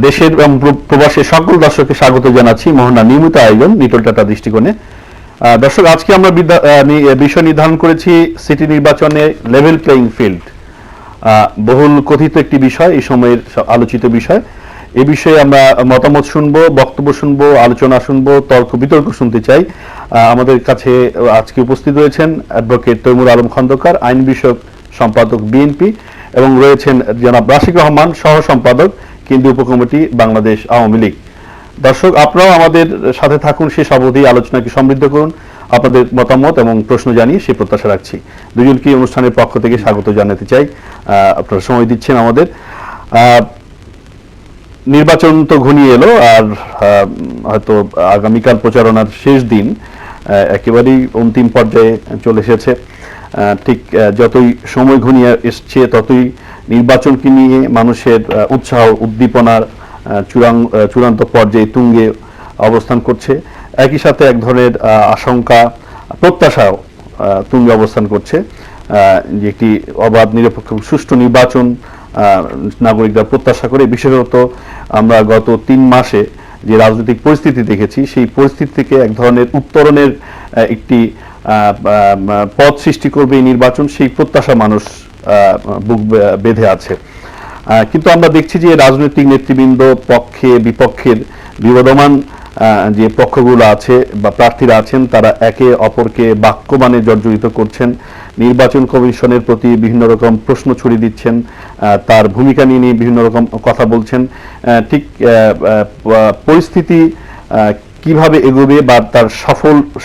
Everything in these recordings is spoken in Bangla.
দেশের এবং প্রবাসের সকল দর্শককে স্বাগত জানাচ্ছি মোহনা নিয়মিত আয়োজন নিটল টাটা দৃষ্টিকোণে। দর্শক, আজকে আমরা বিষয় নির্ধারণ করেছি সিটি নির্বাচনে লেভেল প্লেইং ফিল্ড। বহুল কথিত একটি বিষয়, এই সময়ের আলোচিত বিষয়। এই বিষয়ে আমরা মতামত শুনবো, বক্তব্য শুনবো, আলোচনা শুনবো, তর্ক বিতর্ক শুনতে চাই। আমাদের কাছে আজকে উপস্থিত রয়েছেন অ্যাডভোকেট তৈমুর আলম খন্দকার, আইন বিষয়ক সম্পাদক বিএনপি, এবং রয়েছেন জনাব রাশিক রহমান, সহ সম্পাদক কেন্দ্রীয় উপকমিটি বাংলাদেশ আওয়ামী লীগ। দর্শক, আপনারাও আমাদের সাথে থাকুন, শেষ অবধি আলোচনাকে সমৃদ্ধ করুন। আপনাদের মতামত এবং প্রশ্ন জানিয়ে সে প্রত্যাশা রাখছি। দুজনকে অনুষ্ঠানের পক্ষ থেকে স্বাগত জানাতে চাই। আপনারা সময় দিচ্ছেন আমাদের। নির্বাচন তো ঘনিয়ে এলো, আর হয়তো আগামীকাল প্রচারণার শেষ দিন, একেবারেই অন্তিম পর্যায়ে চলে এসেছে। ঠিক যতই সময় ঘনিয়ে এসছে ততই নির্বাচনকে নিয়ে মানুষের উৎসাহ উদ্দীপনার চূড়ান্ত পর্যায়ে তুঙ্গে অবস্থান করছে। একই সাথে এক ধরনের আশঙ্কা, প্রত্যাশাও তুঙ্গে অবস্থান করছে যে একটি অবাধ, নিরপেক্ষ, সুষ্ঠু নির্বাচন নাগরিকরা প্রত্যাশা করে। বিশেষত আমরা গত 3 মাসে যে রাজনৈতিক পরিস্থিতি দেখেছি, সেই পরিস্থিতি থেকে এক ধরনের উত্তরণের একটি পথ সৃষ্টি করবে এই নির্বাচন, সেই প্রত্যাশা মানুষ বুক বেঁধে আছে। কিন্তু আমরা দেখছি যে রাজনৈতিক নেতৃবৃন্দ, পক্ষে বিপক্ষের বিবদমান যে পক্ষগুলো আছে বা প্রার্থীরা আছেন, তারা একে অপরকে বাক্যবাণে জর্জরিত করছেন, নির্বাচন কমিশনের প্রতি বিভিন্ন রকম প্রশ্ন ছড়িয়ে দিচ্ছেন, তার ভূমিকা নিয়ে বিভিন্ন রকম কথা বলছেন। ঠিক পরিস্থিতি কিভাবে এগোবে বা তার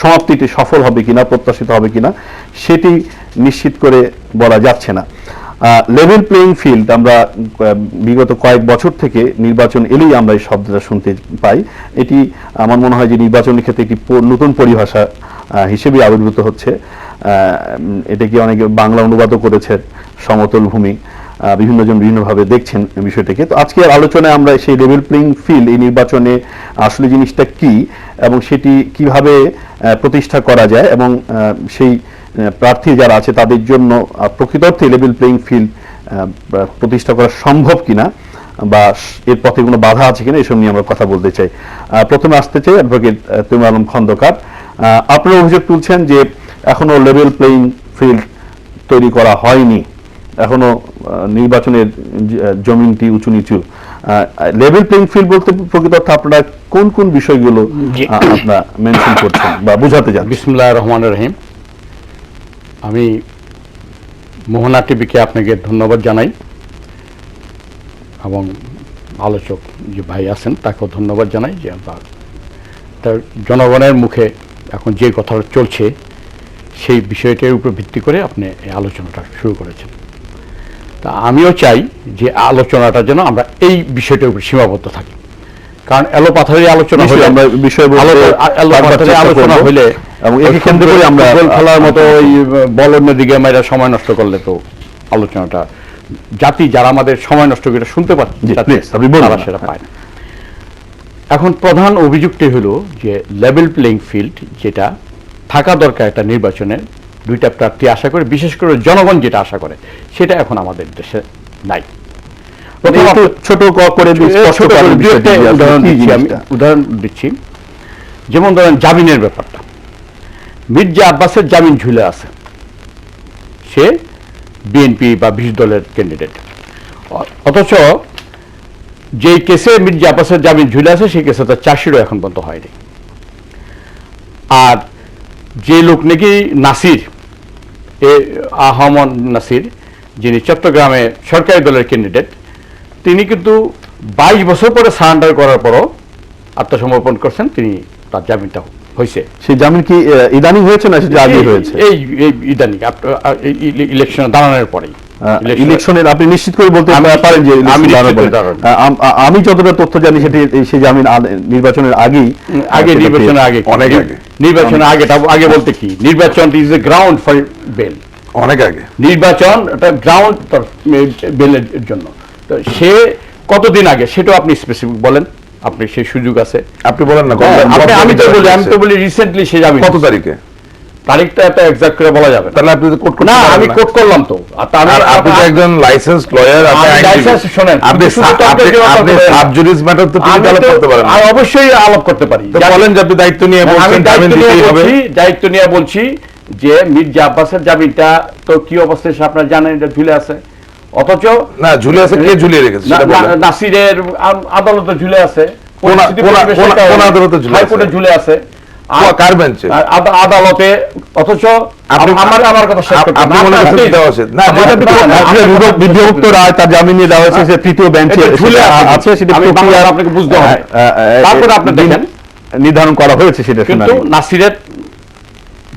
সমাপ্তিটি সফল হবে কিনা, প্রত্যাশিত হবে কিনা, সেটি নিশ্চিত করে বলা যাচ্ছে না। লেভেল প্লেইং ফিল্ড আমরা বিগত কয়েক বছর থেকে নির্বাচন এলেই আমরা এই শব্দটা শুনতে পাই। এটি আমার মনে হয় যে নির্বাচনের ক্ষেত্রে একটি নতুন পরিভাষা হিসেবে আবির্ভূত হচ্ছে। এটাকে অনেকে বাংলা অনুবাদও করেছে, সমতল ভূমি। বিভিন্ন জন বিভিন্নভাবে দেখছেন বিষয়টাকে। তো আজকের আলোচনায় আমরা সেই লেভেল প্লেইং ফিল্ড, এই নির্বাচনে আসলে জিনিসটা কি এবং সেটি কিভাবে প্রতিষ্ঠা করা যায়, এবং সেই প্রার্থী যারা আছে তাদের জন্য প্রকৃতার্থে লেভেল প্লেইং ফিল্ড প্রতিষ্ঠা করা সম্ভব কিনা বা এর পথে কোনো বাধা আছে কিনা, এসব নিয়ে আমরা কথা বলতে চাই। প্রথমে আসতে চাই অ্যাডভোকেট তৈমুর আলম খন্দকার। আপনারা অভিযোগ তুলছেন যে এখনো লেভেল প্লেইং ফিল্ড তৈরি করা হয়নি, এখনো নির্বাচনের জমিনটি উঁচু নিচু। লেভেল প্লেইং ফিল্ড বলতে প্রকৃতার্থে আপনারা কোন কোন বিষয়গুলো আপনারা মেনশন করছেন বা বোঝাতে চান? বিসমিল্লাহির রহমানির রহিম। আমি মোহনা টিভিকে আপনাকে ধন্যবাদ জানাই, এবং আলোচক যে ভাই আছেন তাকেও ধন্যবাদ জানাই যে তার জনগণের মুখে এখন যে কথাটা চলছে সেই বিষয়টার উপর ভিত্তি করে আপনি এই আলোচনাটা শুরু করেছেন। তা আমিও চাই যে আলোচনাটা যেন আমরা এই বিষয়টার উপর সীমাবদ্ধ থাকি, কারণ এলোপাথারি আলোচনা হলে আলোচনা হলে এবং একে কেন্দ্র করে আমরা গোল খেলার মতো ওই বলের দিকে আমরা সময় নষ্ট করলে তো আলোচনাটা জাতি যারা আমাদের সময় নষ্ট করে শুনতে পাচ্ছে তারা সেটা পায় না। এখন প্রধান অভিযোগটি হলো যে লেভেল প্লেইং ফিল্ড যেটা থাকা দরকার একটা নির্বাচনে, দুইটা প্রার্থী আশা করে, বিশেষ করে জনগণ যেটা আশা করে, সেটা এখন আমাদের দেশে নাই। উদাহরণ দিচ্ছি, যেমন ধরেন জামিনের ব্যাপারটা। মির্জা আব্বাসের জামিন ঝুলে আছে, সে বিএনপি বা 20 দলের ক্যান্ডিডেট, অথচ যেই কেসে মির্জা আব্বাসের জামিন ঝুলে আছে সেই কেসে তার চার্জশিটও এখন পর্যন্ত হয়নি। আর যে লোক নাকি নাসির, আহমদ নাসির, যিনি চট্টগ্রামে সরকারি দলের ক্যান্ডিডেট, তিনি কিন্তু 22 বছর পরে সারেন্ডার করার পরও আত্মসমর্পণ করছেন, তিনি তার জামিনটা হয়েছে। সেই জামিন কি ইদানিং হয়েছে না সেটা আগে হয়েছে? এই ইদানিং ইলেকশনে দাঁড়ানোর পরেই। ইলেকশনের আপনি নিশ্চিত করে বলতে পারেন যে আমি যতটা তথ্য জানি সেটি সেই জামিন নির্বাচনের আগেই, নির্বাচনের আগে, অনেক আগে, নির্বাচনের আগে বলতে কি, নির্বাচন is a ground for bell, অনেক আগে নির্বাচন একটা গ্রাউন্ড বেলের জন্য। তো সে কতদিন আগে সেটাও আপনি স্পেসিফিক বলেন, আপনি সেই সুযোগ আছে, আপনি বলেন না। আমি তো বলি রিসেন্টলি সে জামিন, কত তারিখে? তারিখটা এত এক্সাক্ট করে বলা যাবে তাহলে আপনি কোট না, আমি কোট করলাম তো। আপনি তো একজন লাইসেন্স লয়ার, আপনি সাব জুডিস ম্যাটার তো আলাপ করতে পারেন। আমি অবশ্যই আলাপ করতে পারি। বলেন যে আপনি দায়িত্ব নিয়ে বলছেন, দায়িত্ব নিয়ে বলছি যে মির্জা আব্বাসের জামিনটা তো কি অবস্থায় আপনারা জানেন, এটা ঝুলে আছে। অথচ না ঝুলে আছে, কে ঝুলিয়ে রেখেছে? নাসিরের আদালতে ঝুলে আছে, কোন আদালতে ঝুলে আছে? হাইকোর্টে ঝুলে আছে, কার বেঞ্চে? আদালতে। অথচ আমার কথা শেষ করতে আপনি মনে করছেন দেওয়া উচিত না? বিভক্ত রায় তার জামিন নিয়ে দেওয়া হয়েছে, সে তৃতীয় বেঞ্চে আছে, সেটা আপনাকে বুঝতে হবে। তারপরে আপনি দেখেন নির্ধারণ করা হয়েছে সেটা। কিন্তু নাসিরের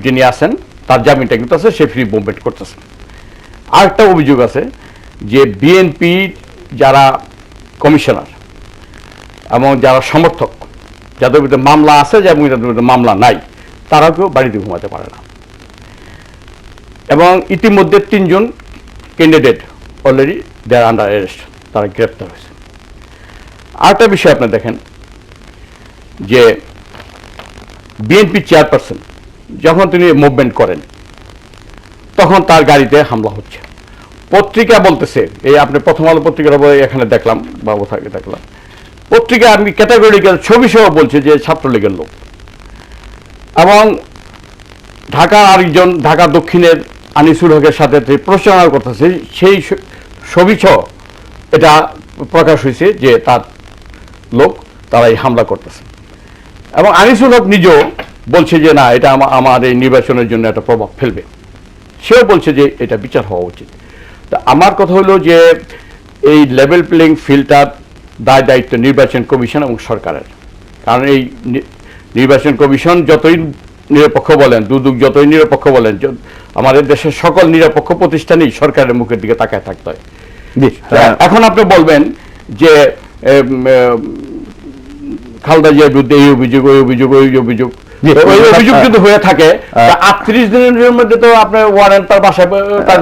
যিনি আছেন তার জামিনটা কিন্তু আছে, সে ফ্রি মুভমেন্ট করতেছে। আরেকটা অভিযোগ আছে যে বিএনপি যারা কমিশনার এবং যারা সমর্থক, যাদের বিরুদ্ধে মামলা আছে এবং যাদের বিরুদ্ধে মামলা নাই, তারাও কেউ বাড়িতে ঘুমাতে পারে না। এবং ইতিমধ্যে 3 জন candidate already they are under arrest, তারা গ্রেপ্তার হয়েছে। আরেকটা বিষয় আপনি দেখেন যে বিএনপি চেয়ারপারসন যখন তিনি মুভমেন্ট করেন তখন তার গাড়িতে হামলা হচ্ছে। পত্রিকা বলতেছে, এই আপনি প্রথম আলো পত্রিকার এখানে দেখলাম, বাবু থাকে দেখলাম, পত্রিকা আমি ক্যাটাগরিক্যাল ছবি সহ বলছে যে ছাত্রলীগের লোক। এবং ঢাকা আরেকজন ঢাকা দক্ষিণের আনিসুল হকের সাথে প্রচারণা করতেছে, সেই ছবি সহ এটা প্রকাশ হয়েছে যে তার লোক, তারা এই হামলা করতেছে। এবং আনিসুল হক নিজেও বলছে যে না, এটা আমার এই নির্বাচনের জন্য একটা প্রভাব ফেলবে। সেও বলছে যে এটা বিচার হওয়া উচিত। তা আমার কথা হলো যে এই লেভেল প্লেইং ফিল্ডটার দায়িত্ব নির্বাচন কমিশন এবং সরকারের। কারণ এই নির্বাচন কমিশন যতই নিরপেক্ষ বলেন, দুদক যতই নিরপেক্ষ বলেন, আমাদের দেশের সকল নিরপেক্ষ প্রতিষ্ঠানই সরকারের মুখের দিকে তাকায় থাকতে হয়। এখন আপনি বলবেন যে খালেদা জিয়ার বিরুদ্ধে এই অভিযোগ, ওই অভিযোগ, ওই অভিযোগ, ওই অভিযোগ কিন্তু হয়ে থাকে। 38 দিনের মধ্যে তো আপনি ওয়ারেন্ট তার বাসায়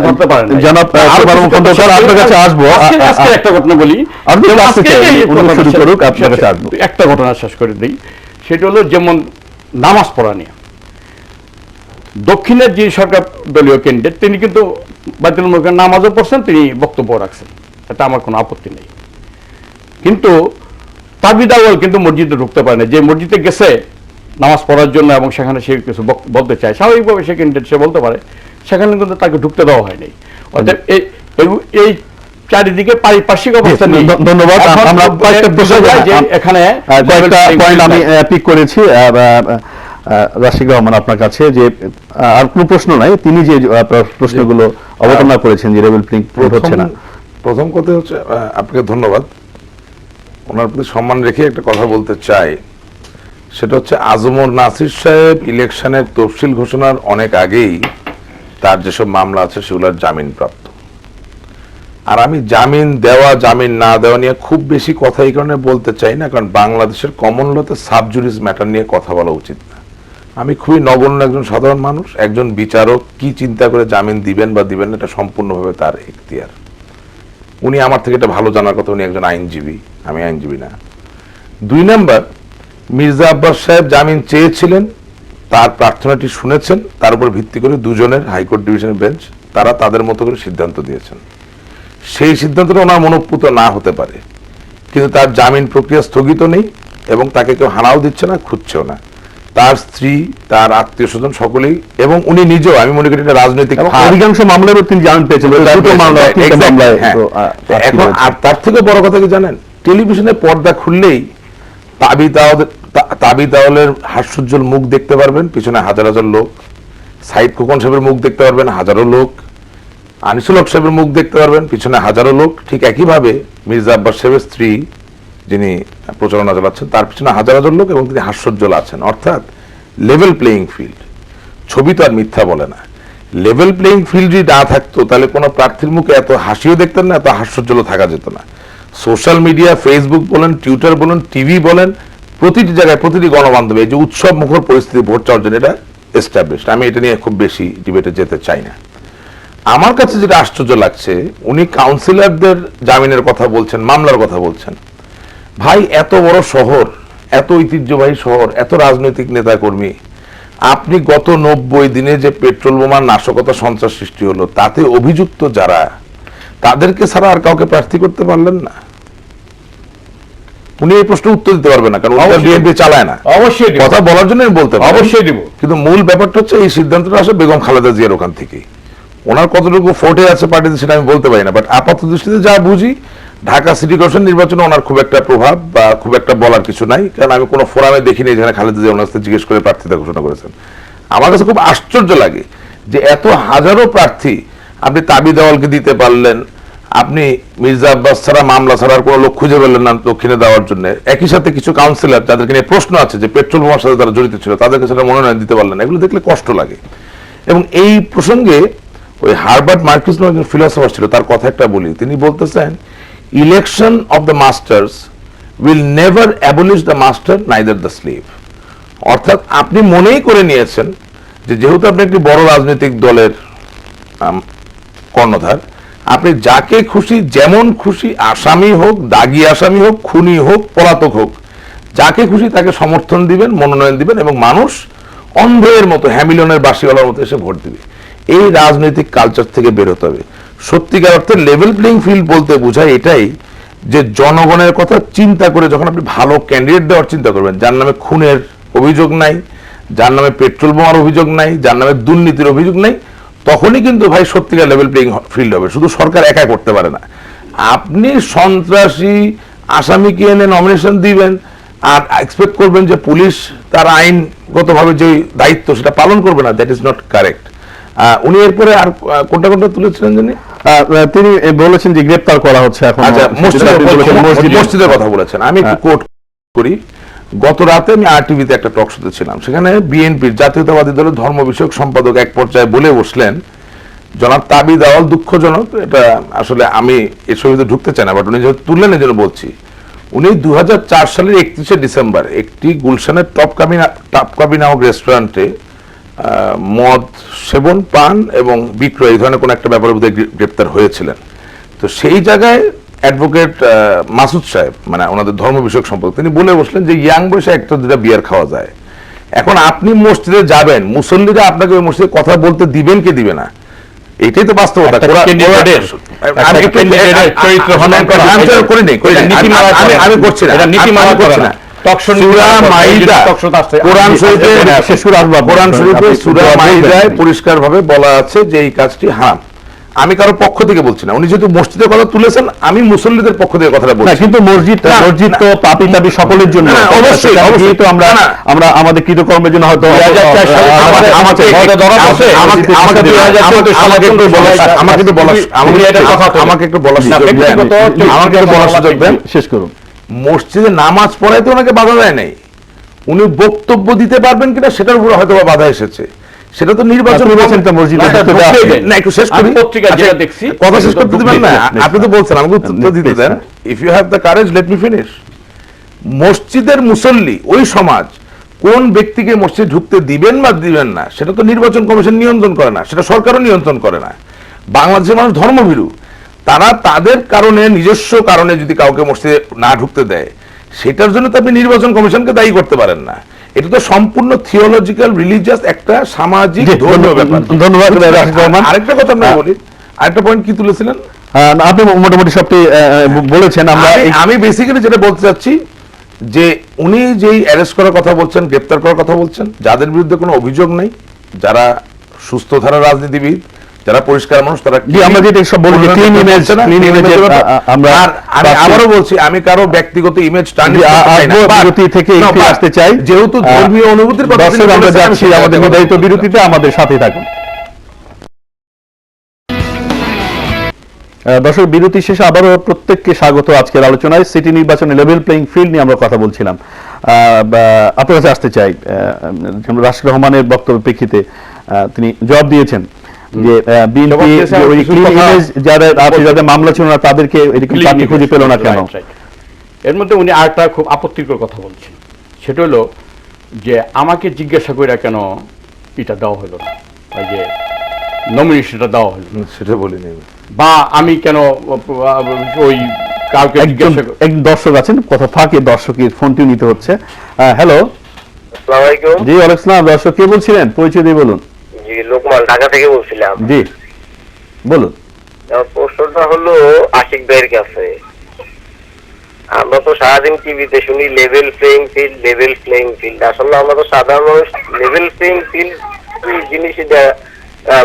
ধরতে পারেন। জনাব আপনার কাছে আসবো, আজকে একটা ঘটনা বলি, একটা ঘটনা শেষ করে দিই। সেটা হলো যেমন নামাজ পড়া নিয়ে দক্ষিণের যে সরকার দলীয় ক্যান্ডিডেট, তিনি কিন্তু বাইতুল মুকাররমে নামাজও পড়ছেন, তিনি বক্তব্য রাখছেন, এটা আমার কোনো আপত্তি নেই। কিন্তু তাবিদ আউয়াল কিন্তু মসজিদে ঢুকতে পারে না। যে মসজিদে গেছে নামাজ পড়ার জন্য এবং সেখানে সে কিছু বলতে চায়, স্বাভাবিকভাবে সে ক্যান্ডিডেট সে বলতে পারে, সেখানে কিন্তু তাকে ঢুকতে দেওয়া হয়নি। অর্থাৎ এই চারিদিকে পারিপার্শ্বিক অবস্থা নেই। ধন্যবাদ। আমরা এখানে কয়েকটা পয়েন্ট আমি পিক করেছি রাশিদ রহমান আপনার কাছে, যে আর কোনো প্রশ্ন নাই, তিনি যে প্রশ্নগুলো অবতারণা করেছেন যে লেভেল প্লেইং ফিল্ড হচ্ছে না। প্রথম কথা হচ্ছে, আপনাকে ধন্যবাদ, ওনার প্রতি সম্মান রেখে একটা কথা বলতে চাই। সেটা হচ্ছে আজমর নাসির সাহেব ইলেকশনের তফসিল ঘোষণার অনেক আগেই তার যেসব মামলা আছে সেগুলোর জামিন প্রাপ্ত। আর আমি জামিন দেওয়া জামিন না দেওয়া নিয়ে খুব বেশি কথা এই কারণে বলতে চাই না, কারণ বাংলাদেশের কমন লতে সাব জুডিস ম্যাটার নিয়ে কথা বলা উচিত না। আমি খুবই নগণ্য একজন সাধারণ মানুষ, একজন বিচারক কি চিন্তা করে জামিন দিবেন বা দিবেন না এটা সম্পূর্ণভাবে তার এখতিয়ার। উনি আমার থেকে এটা ভালো জানার কথা, উনি একজন আইনজীবী, আমি আইনজীবী না। 2 নাম্বার, মির্জা আব্বাস সাহেব জামিন চেয়েছিলেন, তার প্রার্থনাটি শুনেছেন, তার উপর ভিত্তি করে 2 জনের হাইকোর্ট ডিভিশনের বেঞ্চ তারা তাদের মতো করে সিদ্ধান্ত দিয়েছেন। সেই সিদ্ধান্তটা ওনার মনোপুত না হতে পারে, কিন্তু তার জামিন প্রক্রিয়া স্থগিত নেই এবং তাকে কেউ হানাও দিচ্ছে না, খুঁজছেও না। তার স্ত্রী, তার আত্মীয় স্বজন সকলেই, এবং উনি নিজেও, আমি মনে করি এটা রাজনৈতিক অধিকাংশ মামলারও তিনি জামিন পেয়েছেন। এখন আর তার থেকে বড় কথা কি জানেন, টেলিভিশনে পর্দা খুললেই তাবিদ আউয়ালের হাস্যোজ্জ্বল মুখ দেখতে পারবেন, পিছনে হাজার হাজার লোক। সাইদ খোকন সাহেবের মুখ দেখতে পারবেন, হাজারো লোক। আনিসুল হক সাহেবের মুখ দেখতে পারবেন, পিছনে হাজারো লোক। ঠিক একইভাবে মির্জা আব্বাস সাহেবের স্ত্রী, যিনি প্রচারণা চালাচ্ছেন, তার পিছনে হাজার হাজার লোক এবং তিনি হাস্যোজ্জ্বল আছেন। অর্থাৎ লেভেল প্লেইং ফিল্ড, ছবি তো আর মিথ্যা বলে না। লেভেল প্লেইং ফিল্ড যদি না থাকতো তাহলে কোনো প্রার্থীর মুখে এত হাসিও দেখতেন না, এত হাস্যোজ্জ্বল থাকা যেত না। সোশ্যাল মিডিয়া, ফেসবুক বলেন, টুইটার বলেন, টিভি বলেন, প্রতিটি জায়গায়, প্রতিটি গণমাধ্যমে এই যে উৎসব মুখর পরিস্থিতি ভোট চাওয়ার জন্য, এটা এস্টাবলিশড। আমি এটা নিয়ে খুব বেশি ডিবেটে যেতে চাই না। আমার কাছে যেটা আশ্চর্য লাগছে, উনি কাউন্সিলরদের জামিনের কথা বলছেন, মামলার কথা বলছেন। ভাই, এত বড় শহর, এত ঐতিহ্যবাহী শহর, এত রাজনৈতিক নেতা কর্মী, আপনি গত 90 দিনে যে পেট্রোল বোমার নাশকতা সন্ত্রাস সৃষ্টি হলো তাতে অভিযুক্ত যারা তাদেরকে ছাড়া আর কাউকে প্রার্থী করতে পারলেন না? উনি এই প্রশ্নের উত্তর দিতে পারবেন না, কারণ বিএনপি চালায় না। অবশ্যই কথা বলার জন্য আমি বলতে পারি, অবশ্যই দিব, কিন্তু মূল ব্যাপারটা হচ্ছে এই সিদ্ধান্তটা আসে বেগম খালেদা জিয়ার ওখান থেকে। ওনার কতটুকু ফোর্টে আছে পার্টিতে সেটা আমি বলতে পারি না, বাট আপাত দৃষ্টিতে যা বুঝি ঢাকা সিটি কর্পোরেশন নির্বাচনে ওনার খুব একটা প্রভাব বা খুব একটা বলার কিছু নাই, কারণ আমি কোনো ফোরামে দেখিনি যেখানে খালেদা জিয়া ওনার সাথে জিজ্ঞেস করে প্রার্থিতা ঘোষণা করেছেন। আমার কাছে খুব আশ্চর্য লাগে যে এত হাজারো প্রার্থী আপনি তাবি দেওয়ালকে দিতে পারলেন, আপনি মির্জা আব্বাস ছাড়া মামলা ছাড়ার কোনো লোক খুঁজে পেলেন না দক্ষিণে দেওয়ার জন্য, একই সাথে কিছু কাউন্সিলর যাদেরকে নিয়ে প্রশ্ন আছে যে পেট্রোল বোমার সাথে তারা জড়িত ছিল তাদেরকে সেটা মনোনয়ন দিতে পারলেন, এগুলো দেখলে কষ্ট লাগে। এবং এই প্রসঙ্গে ওই হার্বার্ট মার্কিস নামে একজন ফিলোসফার ছিল, তার কথা একটা বলি। তিনি বলতেছেন, election of the masters will never abolish the master neither the slave. অর্থাৎ আপনি মনেই করে নিয়েছেন যে যেহেতু আপনি একটি বড় রাজনৈতিক দলের কর্ণধার, আপনি যাকে খুশি যেমন খুশি আসামি হোক, দাগি আসামি হোক, খুনি হোক, পলাতক হোক, যাকে খুশি তাকে সমর্থন দিবেন, মনোনয়ন দিবেন এবং মানুষ অন্ধের মতো হ্যামিলনের বাসিওয়ালার মতো এসে ভোট দিবে। এই রাজনৈতিক কালচার থেকে বের হতে হবে। সত্যিকার অর্থে লেভেল প্লেইং ফিল্ড বলতে বোঝায় এটাই যে জনগণের কথা চিন্তা করে যখন আপনি ভালো ক্যান্ডিডেট দেওয়ার চিন্তা করবেন, যার নামে খুনের অভিযোগ নাই, যার নামে পেট্রোল বোমার অভিযোগ নাই, যার নামে দুর্নীতির অভিযোগ নাই, তখনই কিন্তু ভাই সত্যিকার লেভেল প্লেইং ফিল্ড হবে। শুধু সরকার একা করতে পারে না। আপনি সন্ত্রাসী আসামিকে এনে নমিনেশন দিবেন আর এক্সপেক্ট করবেন যে পুলিশ তার আইনগতভাবে যে দায়িত্ব সেটা পালন করবে না, দ্যাট ইজ নট কারেক্ট। উনি এরপরে আর কোনটা কোনটা তুলেছিলেন জানি, তিনি বলেছেন যে গ্রেপ্তার করা হচ্ছে এখন। আচ্ছা, মসজিদের কথা বলেছেন। আমি একটু কোট করি। গত রাতে আমি আরটিভিতে একটা টক শোতে ছিলাম, সেখানে বিএনপির জাতীয়তাবাদী দলের ধর্ম বিষয়ক সম্পাদক এক পর্যায়ে বলে বসলেন, জনাব তাবি দেওয়াল দুঃখজনক, এটা আসলে আমি এর সঙ্গে ঢুকতে চাই না, বাট উনি যেহেতু তুললেন এই জন্য বলছি। উনি 2004 সালের 31শে ডিসেম্বর একটি গুলশানের টপকাবি নামক রেস্টুরেন্টে মদ সেবন, পান এবং বিক্রয় এই ধরনের কোন একটা ব্যাপারের মধ্যে গ্রেপ্তার হয়েছিলেন। তো সেই জায়গায় অ্যাডভোকেট মাসুদ সাহেব, মানে ওনাদের ধর্ম বিষয়ক সম্পর্ক, তিনি বলে বসলেন যে ইয়াং বয়সে একটা দুটা বিয়ার খাওয়া যায়। এখন আপনি মসজিদে যাবেন, মুসল্লিরা আপনাকে ওই মসজিদে কথা বলতে দিবেন কি দিবে না, এটাই তো বাস্তবতা। আমি করছি না, পরিষ্কার ভাবে বলা আছে যে এই কাজটি হারাম। আমি কারো পক্ষ থেকে বলছি না, উনি যেহেতু মসজিদের কথা তুলেছেন আমি মুসল্লিদের পক্ষ থেকে কথাটা বলছি। কিন্তু মসজিদ তো পাপী তাবি সকলের জন্য, অবশ্যই অবশ্যই তো আমরা আমাদের কৃতকর্মের জন্য হয়তো আমাকে একটু বলার সুযোগ দেন, শেষ করুন। মসজিদে নামাজ পড়াইতে ওনাকে বাধা দেয় নাই, উনি বক্তব্য দিতে পারবেন কিনা সেটার উপর হয়তো বাধা এসেছে। সেটা তো নির্বাচন একটু শেষ করি, কথা শেষ করতে দিবেন না, আপনি তো বলছেন আমাকে উত্তর দিতে দেন। If you have the courage let me finish. মসজিদের মুসল্লি ওই সমাজ কোন ব্যক্তিকে মসজিদ ঢুকতে দিবেন বা দিবেন না সেটা তো নির্বাচন কমিশন নিয়ন্ত্রণ করে না, সেটা সরকারও নিয়ন্ত্রণ করে না। বাংলাদেশের মানুষ ধর্মভীরু, তারা তাদের কারণে নিজস্ব কারণে যদি কাউকে মসজিদে না ঢুকতে দেয় সেটার জন্য তো আপনি নির্বাচন কমিশনকে দায়ী করতে পারেন না। এটা তো সম্পূর্ণ থিওলজিক্যাল রিলিজিয়াস একটা সামাজিক ধর্মীয় ব্যাপার। ধন্যবাদ। আরেকটা কথা আমরা বলি, আরেকটা পয়েন্ট কি তুলেছিলেন আপনি? মোটামুটি সবটি বলেছেন। আমি বেসিক্যালি যেটা বলতে চাচ্ছি যে উনি যেই অ্যারেস্ট করার কথা বলছেন, গ্রেপ্তার করার কথা বলছেন, যাদের বিরুদ্ধে কোনো অভিযোগ নেই, যারা সুস্থ ধারার রাজনীতিবিদ, যারা পরিষ্কার মানুষ, তারা আমরা যেটা সব বলি যে ক্লিন ইমেজ, আমরা আবারও বলছি আমি কারো ব্যক্তিগত ইমেজ বিরতি থেকে আসতে চাই, যেহেতু ধর্মীয় অনুভূতির কথা আমরা যাচ্ছি আমাদের নির্ধারিত বিরতিতে, আমাদের সাথে থাকুন। দর্শক, বিরতি শেষে আবারও প্রত্যেককে স্বাগত আজকের আলোচনায়। সিটি নির্বাচনে লেভেল প্লেইং ফিল্ড নিয়ে আমরা কথা বলছিলাম। আপনার কাছে আসতে চাই, রাশিদ রহমানের বক্তব্যের প্রেক্ষিতে তিনি জবাব দিয়েছেন যে বিএনপি যাদের মামলা ছিল না তাদেরকে খুঁজে পেল না কেন। এর মধ্যে উনি আরেকটা খুব আপত্তিকর কথা বলছেন, সেটা হলো যে আমাকে জিজ্ঞাসা করে কেন এটা দেওয়া হলো না, ওই যে নমিনেশনটা দেওয়া হলো, সেটা বলিনি, বা আমি কেন ওই কাউকে একজন দর্শক আছেন, কথা ফাঁকে দর্শকের ফোনটিও নিতে হচ্ছে। হ্যালো, আসসালামু আলাইকুম। জি ওয়ালাইকুম আসসালাম। দর্শক কে বলছিলেন, পরিচয় দিয়ে বলুন। জি লোকমান, ঢাকা থেকে বলছিলাম। জি বলুন। আমার প্রশ্নটা হলো আশিক ভাইয়ের কাছে। আমরা তো সারাদিন টিভিতে শুনি level playing field, level playing field. আসলে আমরা তো সাধারণ মানুষ লেভেল প্লেইং ফিল্ড জিনিসটা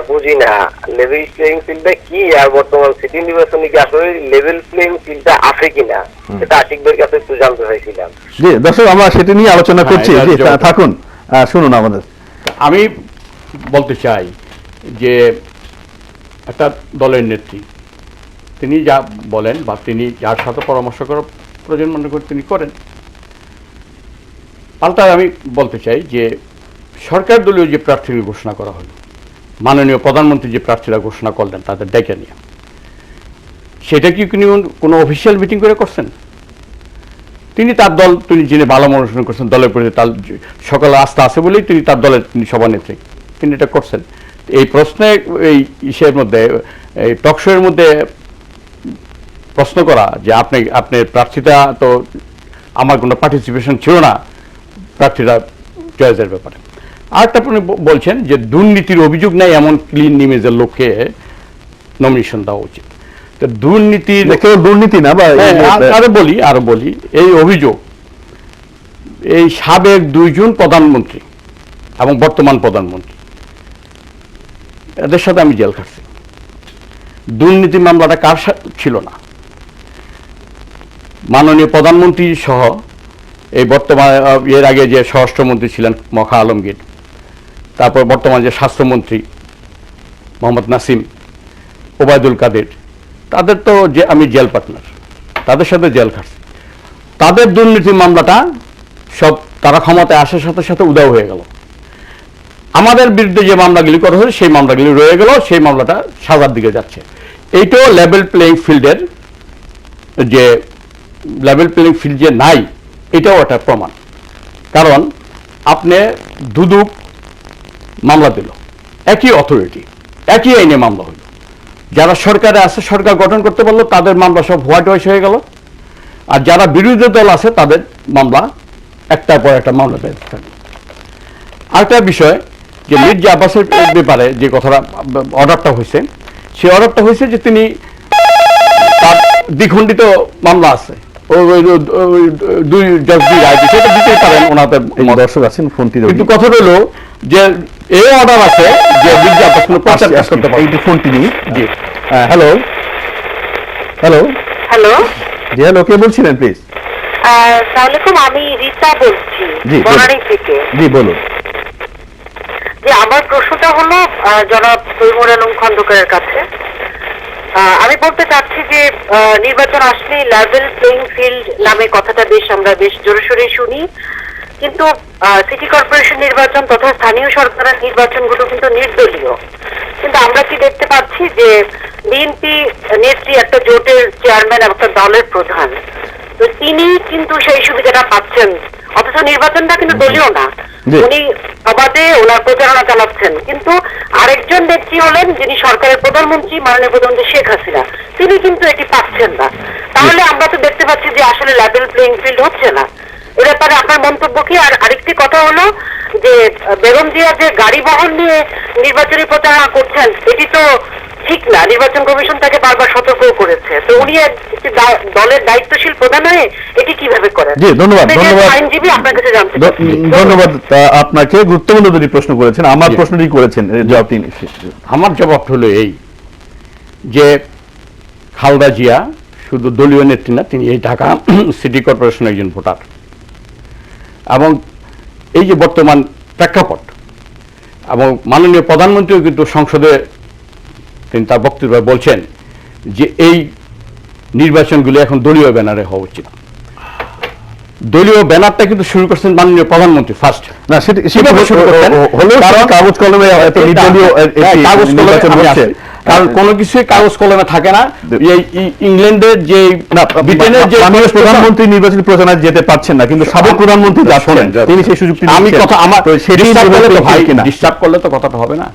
বুঝি না। লেভেল প্লেইং ফিল্ডটা কি, আর বর্তমান সিটি নির্বাচনে কি আসলে লেভেল প্লেইং ফিল্ডটা আছে কিনা, সেটা আশিক ভাইয়ের কাছে একটু জানতে চাইছিলাম। জি দর্শক, আমরা সেটা নিয়ে আলোচনা করছি। এটা জি জবাব। থাকুন, শুনুন আমাদের। আমি বলতে চাই যে একটা দলের নেত্রী, তিনি যা বলেন বা তিনি যার সাথে পরামর্শ করার প্রয়োজন মনে করে তিনি করেন। পাল্টায় আমি বলতে চাই যে সরকার দলীয় যে প্রার্থীর ঘোষণা করা হলো, মাননীয় প্রধানমন্ত্রী যে প্রার্থীরা ঘোষণা করলেন তাদের ডেকে নিয়ে, সেটা কি কোনো অফিসিয়াল মিটিং করে করছেন? তিনি তার দল, তিনি যিনি ভালো মনোনয়ন করছেন, দলের প্রতি তার সকল আস্থা আছে বলেই তিনি তার দলের তিনি সভানেত্রী, তিনি এটা করছেন। এই প্রশ্নে এই ইসের মধ্যে, এই টকশোয়ের মধ্যে প্রশ্ন করা যে আপনার প্রার্থীটা তো আমার কোনো পার্টিসিপেশন ছিল না প্রার্থীরা চয়েসের ব্যাপারে। আরেকটা আপনি বলছেন যে দুর্নীতির অভিযোগ নেই এমন ক্লিন ইমেজের লোককে নমিনেশন দেওয়া উচিত। তো দুর্নীতির, কেবল দুর্নীতি না, বা আরো বলি এই অভিযোগ, এই সাবেক দুইজন প্রধানমন্ত্রী এবং বর্তমান প্রধানমন্ত্রী, এদের সাথে আমি জেল খাটছি। দুর্নীতি মামলাটা কার ছিল না? মাননীয় প্রধানমন্ত্রী সহ এই বর্তমান, এর আগে যে স্বরাষ্ট্রমন্ত্রী ছিলেন মখা আলমগীর, তারপর বর্তমান যে স্বাস্থ্যমন্ত্রী মোহাম্মদ নাসিম, ওবায়দুল কাদের, তাদের তো যে আমি জেল পার্টনার, তাদের সাথে জেল খাটছি। তাদের দুর্নীতি মামলাটা সব তারা ক্ষমতায় আসার সাথে সাথে উধাও হয়ে গেল। আমাদের বিরুদ্ধে যে মামলাগুলি করা হয়েছে সেই মামলাগুলি রয়ে গেল, সেই মামলাটা সাজার দিকে যাচ্ছে। এইটাও লেভেল প্লেইং ফিল্ডের, যে লেভেল প্লেইং ফিল্ড যে নাই এটাও একটা প্রমাণ। কারণ আপনি দুদক মামলা দিল, একই অথরিটি, একই আইনে মামলা হইল। যারা সরকারে আছে, সরকার গঠন করতে পারলো, তাদের মামলা সব হোয়াইট ওয়াশ হয়ে গেল। আর যারা বিরোধী দল আছে তাদের মামলা একটার পর একটা মামলা পেয়ে থাকে। আরেকটা বিষয় যে মির্জা আব্বাসের ব্যাপারে যে কথাটা অর্ডারটা হয়েছে, সেই অর্ডারটা হয়েছে যে তিনি তার দ্বিখণ্ডিত মামলা আছে, দুই জজ রায় সেটা দিতেই পারেন ওনাদের দর্শক আছেন, ফোনটি কিন্তু কথা হলো যে এই অর্ডার আছে যে মির্জা আব্বাস কোনো প্রচার করতে পারে। এই ফোনটি নিয়ে। জি হ্যালো হ্যালো হ্যালো, জি হ্যালো, কে বলছিলেন প্লিজ? আসসালামু আলাইকুম, আমি রিতা বলছি জি বনানী থেকে। জি বলুন। যে আমার প্রশ্নটা হলো জনাব তৈমুর আলম খন্দকারের কাছে। আমি বলতে চাচ্ছি যে নির্বাচন আসলে লেভেল প্লেইং ফিল্ড নামে কথাটা আমরা বেশ জোরে সোরে শুনি, কিন্তু সিটি কর্পোরেশন নির্বাচন তথা স্থানীয় সরকারের নির্বাচনগুলো কিন্তু নির্দলীয়। কিন্তু আমরা কি দেখতে পাচ্ছি যে বিএনপি নেত্রী একটা জোটের চেয়ারম্যান, একটা দলের প্রধান, তো তিনি কিন্তু সেই সুবিধাটা পাচ্ছেন, অথচ নির্বাচনটা কিন্তু দলীয় না। উনি অবাধে ওনার প্রচারণা চালাচ্ছেন, কিন্তু আরেকজন ব্যক্তি হলেন যিনি সরকারের প্রধানমন্ত্রী, মাননীয় প্রধানমন্ত্রী শেখ হাসিনা, তিনি কিন্তু এটি পাচ্ছেন না। তাহলে আমরা তো দেখতে পাচ্ছি যে আসলে লেভেল প্লেইং ফিল্ড হচ্ছে না। এ ব্যাপারে আপনার মন্তব্য কি? আর আরেকটি কথা হলো যে বেগম জিয়া যে গাড়ি বহন নিয়ে নির্বাচনী প্রচারণা করছেন, এটি তো ঠিক না। নির্বাচন কমিশন তাকে বারবার সতর্ক করেছে। তো উনি একটি দলের দায়িত্বশীল প্রধান হয়ে এটি কিভাবে করেন? জি ধন্যবাদ। আইনজীবী, আপনার কাছে জানতে ধন্যবাদ আপনাকে, গুরুত্বপূর্ণ দুটি প্রশ্ন করেছেন। আমার প্রশ্নটি করেছেন, জবাবটি। আমার জবাব হলো এই যে খালেদা জিয়া শুধু দলীয় নেত্রী না, তিনি এই ঢাকা সিটি কর্পোরেশনের একজন ভোটার। এবং এই যে বর্তমান প্রেক্ষাপট, এবং মাননীয় প্রধানমন্ত্রীও কিন্তু সংসদে তিনি তার বক্তব্যে বলছেন যে এই নির্বাচনগুলো এখন দলীয় ব্যানারে হওয়া উচিত। দলীয় ব্যানারটা কিন্তু শুরু করছেন মাননীয় প্রধানমন্ত্রী ফার্স্ট। না সেটা শুরু করতেন হলো কাগজ কলমে, কাগজ কলমে, কারণ কোনো কিছুই কাগজ কলমে থাকে না। এই ইংল্যান্ডের যে ব্রিটেনের যে প্রধানমন্ত্রী নির্বাচনী প্রচারণায় যেতে পারছেন না, কিন্তু সাবেক প্রধানমন্ত্রী যাচ্ছেন, তিনি সেই সুযোগটি। আমি কথা আমার ডিস্টার্ব করলে তো কথাটা হবে না।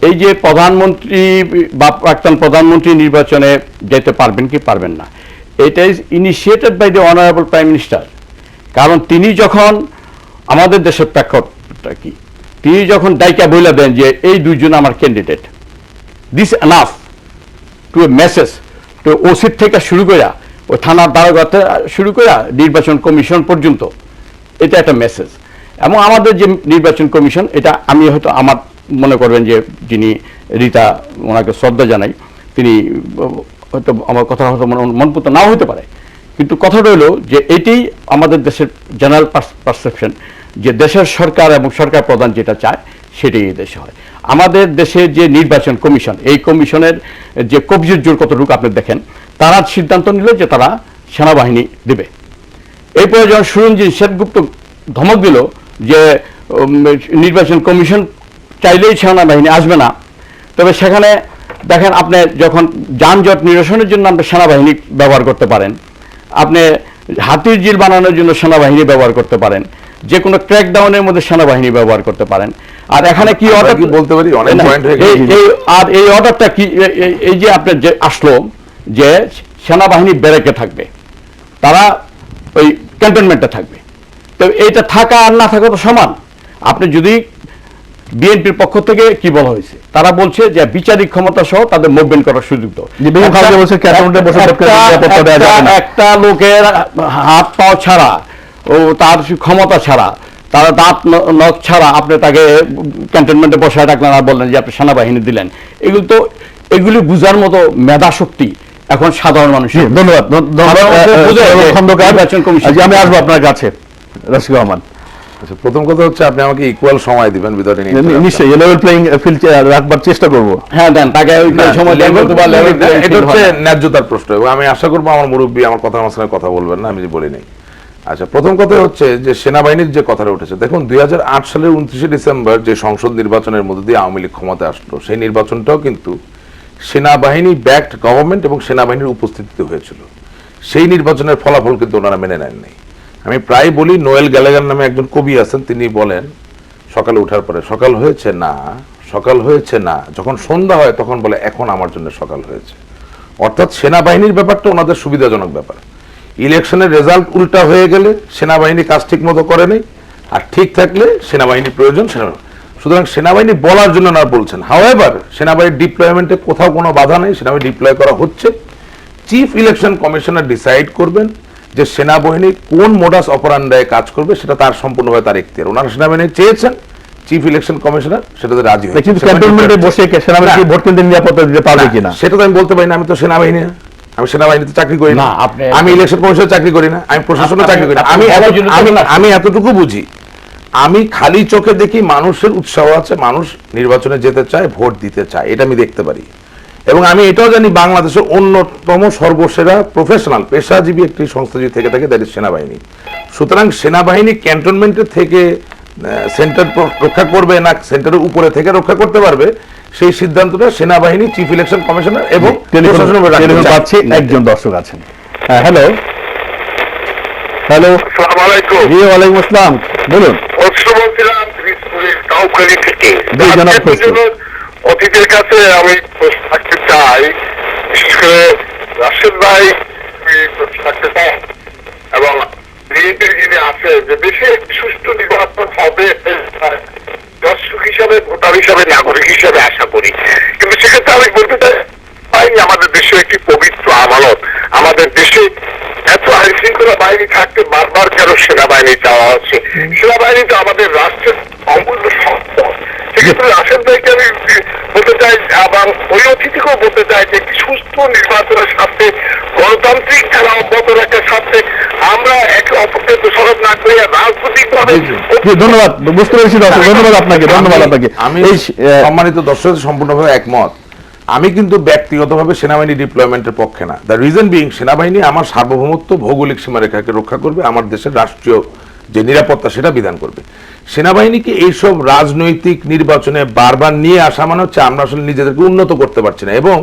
এই যে প্রধানমন্ত্রী বা প্রাক্তন প্রধানমন্ত্রী নির্বাচনে যেতে পারবেন কি পারবেন না, এটা is initiated by the honourable prime minister. কারণ তিনি যখন আমাদের দেশের প্রেক্ষাপটটা কি, তিনি যখন ডাইকা বইলা দেন যে এই দুইজন আমার candidate, this enough to A message তো ওসির থেকে শুরু করে ও থানার দারোগাতে শুরু করে নির্বাচন কমিশন পর্যন্ত, এটা একটা মেসেজ। এবং আমাদের যে নির্বাচন কমিশন, এটা আমি হয়তো আমার মনে করবেন যে যিনি রীতা, ওনাকে শ্রদ্ধা জানাই, তিনি হয়তো আমার কথা হয়তো মনপুত নাও হতে পারে, কিন্তু কথাটা হলো যে এটাই আমাদের দেশের জেনারেল পারসেপশন, যে দেশের সরকার এবং সরকার প্রধান যেটা চায় সেটাই এই দেশে হয়। আমাদের দেশের যে নির্বাচন কমিশন, এই কমিশনের যে কবজির জোর কতটুকু আপনি দেখেন, তারা সিদ্ধান্ত নিল যে তারা সেনাবাহিনী দেবে। এরপরে যখন সুরঞ্জিত সেনগুপ্ত ধমক দিল যে নির্বাচন কমিশন চাইলেই সেনাবাহিনী আসবে না, তবে সেখানে দেখেন আপনি যখন যানজট নিরসনের জন্য আপনি সেনাবাহিনী ব্যবহার করতে পারেন, আপনি হাতির ঝিল বানানোর জন্য সেনাবাহিনী ব্যবহার করতে পারেন, যে কোনো ক্র্যাকডাউনের মধ্যে সেনাবাহিনী ব্যবহার করতে পারেন। আর এখানে কি অর্ডার বলতে পারি, অনেক পয়েন্ট হয়ে গেছে। আর এই অর্ডারটা কি, এই যে আপনার যে আসলো যে সেনাবাহিনী ব্যারাকে থাকবে, তারা ওই ক্যান্টনমেন্টে থাকবে, তো এইটা থাকা আর না থাকা তো সমান। আপনি যদি বিএনপির পক্ষ থেকে কি বলা হয়েছে, তারা বলছে যে বিচারিক ক্ষমতা সহ তাদের মুভমেন্ট করার সুযোগ দাও। একটা লোকের হাত পাও ছাড়া ও তার ক্ষমতা ছাড়া, তারা দাঁত নখ ছাড়া আপনি তাকে ক্যান্টনমেন্টে বসায় রাখলেন আর বললেন যে আপনি সেনাবাহিনী দিলেন, এগুলি বুঝার মতো মেধা শক্তি এখন সাধারণ মানুষ। ধন্যবাদ। আমি আসবো আপনার কাছে, রশিদ রহমান। আচ্ছা, প্রথম কথা হচ্ছে আপনি আমাকে ইকুয়াল সময় দিবেন, নিশ্চয়ই লেভেল প্লেইং ফিল্ড রাখবার চেষ্টা করব। হ্যাঁ দেন, তাকে সময় দেন। এটা হচ্ছে ন্যায্যতার প্রশ্ন, এবং আমি আশা করবো আমার মুরব্বী আমার কথার মাঝখানে কথা বলবেন না, আমি বলি নাই। আচ্ছা, প্রথম কথা হচ্ছে যে সেনাবাহিনীর যে কথাটা উঠেছে, দেখুন 2008 সালের 29শে ডিসেম্বর যে সংসদ নির্বাচনের মধ্যে দিয়ে আওয়ামী লীগ ক্ষমতা আসলো, সেই নির্বাচনটাও কিন্তু সেনাবাহিনী ব্যাকড গভর্নমেন্ট এবং সেনাবাহিনীর উপস্থিতিতে হয়েছিল। সেই নির্বাচনের ফলাফল কিন্তু ওনারা মেনে নেন নাই। আমি প্রায় বলি, নোয়েল গ্যালাগার নামে একজন কবি আছেন, তিনি বলেন সকালে ওঠার পরে, সকাল হয়েছে না, সকাল হয়েছে না, যখন সন্ধ্যা হয় তখন বলে এখন আমার জন্য সকাল হয়েছে। অর্থাৎ সেনাবাহিনীর ব্যাপারটা ওনাদের সুবিধাজনক ব্যাপার। ইলেকশনের রেজাল্ট উল্টা হয়ে গেলে সেনাবাহিনী কাজ ঠিক মতো করে নেই, আর ঠিক থাকলে সেনাবাহিনীর প্রয়োজন। সুতরাং সেনাবাহিনী বলার জন্য না বলছেন। হাওয়েভার সেনাবাহিনীর ডিপ্লয়মেন্টে কোথাও কোনো বাধা নেই, সেনাবাহিনী ডিপ্লয় করা হচ্ছে। চিফ ইলেকশন কমিশনার ডিসাইড করবেন যে সেনাবাহিনী কোন মোডাস অপারান্ডায় কাজ করবে, সেটা তার সম্পূর্ণভাবে তার এখতিয়ার। ওনারা সেনাবাহিনী চেয়েছেন, চিফ ইলেকশন কমিশনার সেটাতে রাজি হয়েছে। কিন্তু ক্যান্টনমেন্টে বসে সেনাবাহিনী ভোট কেন্দ্রে নিরাপত্তা দিতে পারবে কিনা সেটা তো আমি বলতে পারি না। আমি তো সেনাবাহিনী, আমি সেনাবাহিনীতে চাকরি করি না, আমি ইলেকশন কমিশনে চাকরি করি না, আমি প্রশাসনে চাকরি করি না। আমি এতটুকু বুঝি, আমি খালি চোখে দেখি মানুষের উৎসাহ আছে, মানুষ নির্বাচনে যেতে চায়, ভোট দিতে চায়, এটা আমি দেখতে পারি। এবং আমি এটাও জানি বাংলাদেশের অন্যতম সর্বসেরা প্রফেশনাল পেশাজীবী একটি সংস্থা যদি থেকে থাকে, দ্যাট ইজ সেনাবাহিনী। সুতরাং সেনাবাহিনী ক্যান্টনমেন্টের থেকে সেন্টার রক্ষা করবে না সেন্টারের উপরে থেকে রক্ষা করতে পারবে, সেই সিদ্ধান্তটা সেনাবাহিনী, চিফ ইলেকশন কমিশনার এবং একজন দর্শক আছেন। হ্যালো হ্যালো, আসসালামু আলাইকুম। জি ওয়ালাইকুম আসসালাম, বলুন। বলছিলাম কাউখালী থেকে। অতিথির কাছে আমি প্রশ্ন রাখতে চাই, বিশেষ করে রাশেদ ভাই থাকতে চাই এবং বিএনপির যিনি আছে, যে দেশে সুষ্ঠু নির্বাচন হবে দর্শক হিসাবে, ভোটার হিসাবে, নাগরিক হিসাবে আশা করি। কিন্তু সেক্ষেত্রে আমি বলতে চাই, আমাদের দেশে একটি পবিত্র আমানত, আমাদের দেশে এত আইন শৃঙ্খলা বাহিনী থাকতে বারবার কেন সেনাবাহিনী চাওয়া হচ্ছে? সেনাবাহিনী তো আমাদের রাষ্ট্রের অমূল্য সম্পদ। সেক্ষেত্রে রাশেদ ভাইকে আমি বলতে চাই এবং ওই অতিথিকেও বলতে চাই যে একটি সুস্থ নির্বাচনের সাথে, গণতান্ত্রিক খেলা অব্যাহত রাখার সাথে আমরা একে অপরকে দোষারোপ না করে রাজনৈতিকভাবে। ধন্যবাদ, বুঝতে পেরেছি দর্শক, ধন্যবাদ আপনাকে, ধন্যবাদ আপনাকে। আমি সম্মানিত দর্শক সম্পূর্ণভাবে একমত। আমি কিন্তু ব্যক্তিগতভাবে সেনাবাহিনী ডিপ্লয়মেন্টের পক্ষে না। দ্য রিজন বিং, সেনাবাহিনী আমার সার্বভৌমত্ব, ভৌগোলিক সীমারেখাকে রক্ষা করবে, আমার দেশের রাষ্ট্রীয় যে নিরাপত্তা সেটা বিধান করবে। সেনাবাহিনীকে এইসব রাজনৈতিক নির্বাচনে বারবার নিয়ে আসা মানে হচ্ছে আমরা আসলে নিজেদেরকে উন্নত করতে পারছি না, এবং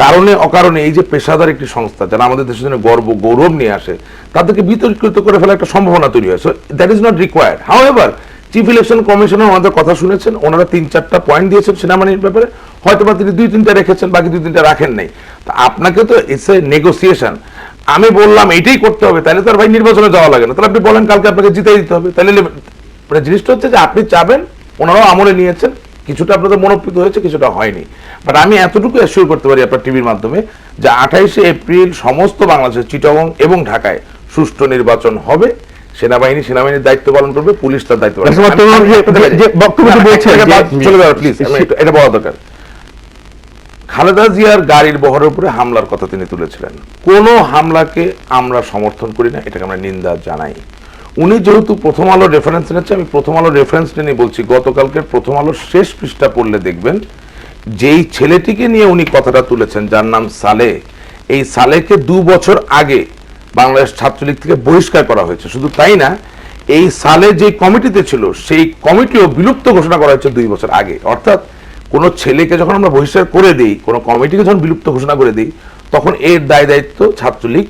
কারণে অকারণে এই যে পেশাদার একটি সংস্থা যারা আমাদের দেশের জন্য গৌরব নিয়ে আসে, তাদেরকে বিতর্কিত করে ফেলা একটা সম্ভাবনা তৈরি হয়। So that is not required. However chief election commissioner ওনাদের কথা শুনেছেন, ওনারা 3-4টা পয়েন্ট দিয়েছেন সেনাবাহিনীর ব্যাপারে, হয়তো বা তিনি 2-3টা রেখেছেন, বাকি 2-3টা রাখেন নাই। তা আপনাকে তো ইটস এ নেগোসিয়েশন। আমি বললাম এইটাই করতে হবে, তাহলে তো আর ভাই নির্বাচনে যাওয়া লাগে না। তাহলে আপনি বলেন কালকে আপনাকে জিতে দিতে হবে, তাহলে মানে জিনিসটা হচ্ছে যে আপনি চাবেন, ওনারাও আমলে নিয়েছেন, কিছুটা আপনাদের মনোপ্রীত হয়েছে, কিছুটা হয়নি। বাট আমি এতটুকু অ্যাসিওর করতে পারি আপনার টিভির মাধ্যমে যে 28শে এপ্রিল সমস্ত বাংলাদেশের চিটাগং এবং ঢাকায় সুষ্ঠু নির্বাচন হবে। সেনাবাহিনীর দায়িত্ব পালন করবে, পুলিশ তার দায়িত্ব পালন করবে। এটা বলা দরকার। খালেদা জিয়ার গাড়ির বহরের উপরে হামলার কথা তিনি তুলেছিলেন। কোন হামলাকে আমরা সমর্থন করি না, এটাকে আমরা নিন্দা জানাই। উনি যেহেতু প্রথম আলোর রেফারেন্স নিচ্ছে, আমি প্রথম আলোর রেফারেন্স নিয়ে বলছি, গতকালকের প্রথম আলোর শেষ পৃষ্ঠা পড়লে দেখবেন যেই ছেলেটিকে নিয়ে উনি কথাটা তুলেছেন, যার নাম সালেহ, এই সালেহকে 2 বছর আগে বাংলাদেশ ছাত্রলীগ থেকে বহিষ্কার করা হয়েছে। শুধু তাই না, এই সালেহ যে কমিটিতে ছিল সেই কমিটিও বিলুপ্ত ঘোষণা করা হয়েছে 2 বছর আগে। অর্থাৎ কোন ছেলেকে যখন আমরা বহিষ্কার করে দিই, কোন কমিটিকে যখন বিলুপ্ত ঘোষণা করে দিই, তখন এর দায় দায়িত্ব ছাত্রলীগ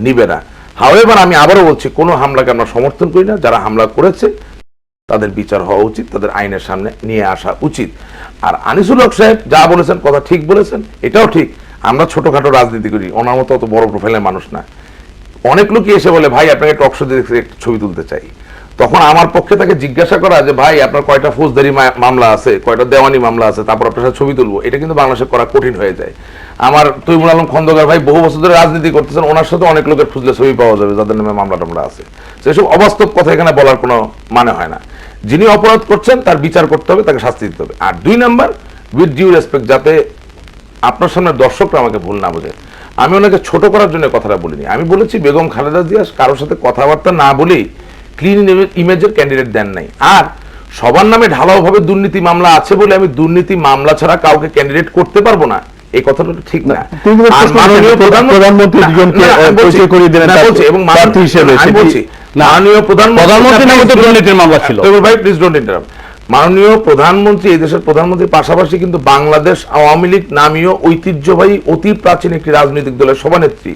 নিবে না। হাওয়েভার আমি আবারও বলছি, কোনো হামলাকে আমরা সমর্থন করি না। যারা হামলা করেছে তাদের বিচার হওয়া উচিত, তাদের আইনের সামনে নিয়ে আসা উচিত। আর আনিসুল হক সাহেব যা বলেছেন, কথা ঠিক বলেছেন, এটাও ঠিক। আমরা ছোটখাটো রাজনীতি করি, ওনার মতো অত বড় প্রোফাইলের মানুষ না। অনেক লোকই এসে বলে, ভাই আপনাকে টক শো দিয়ে একটা ছবি তুলতে চাই। তখন আমার পক্ষে তাকে জিজ্ঞাসা করা যে ভাই আপনার কয়টা ফৌজদারি মামলা আছে, কয়টা দেওয়ানি মামলা আছে, তারপর আপনার সাথে ছবি তুলবো, এটা কিন্তু বাংলাদেশে করা কঠিন হয়ে যায়। আমার তৈমুর আলম খন্দকার ভাই বহু বছর ধরে রাজনীতি করতেছেন, ওনার সাথে অনেক লোকের খুঁজলে ছবি পাওয়া যাবে যাদের নামে মামলা টামলা আছে। সেসব অবাস্তব কথা এখানে বলার কোনো মানে হয় না। যিনি অপরাধ করছেন তার বিচার করতে হবে, তাকে শাস্তি দিতে হবে। আর 2 নাম্বার, উইথ ডিউ রেসপেক্ট, যাতে আপনার সামনে দর্শকরা আমাকে ভুল না বোঝে, আমি ওনাকে ছোট করার জন্য কথাটা বলিনি। আমি বলেছি বেগম খালেদা জিয়া কারোর সাথে কথাবার্তা না বলেই ক্লিন ইমেজের ক্যান্ডিডেট দেন নাই। আর সবার নামে ঢালাওভাবে দুর্নীতি মামলা আছে বলে আমি দুর্নীতি মামলা ছাড়া কাউকে ক্যান্ডিডেট করতে পারবো না, এই কথাটা ঠিক না। মাননীয় প্রধানমন্ত্রী মাননীয় প্রধানমন্ত্রী এই দেশের প্রধানমন্ত্রীর পাশাপাশি কিন্তু বাংলাদেশ আওয়ামী লীগ নামীয় ঐতিহ্যবাহী অতি প্রাচীন একটি রাজনৈতিক দলের সভানেত্রী।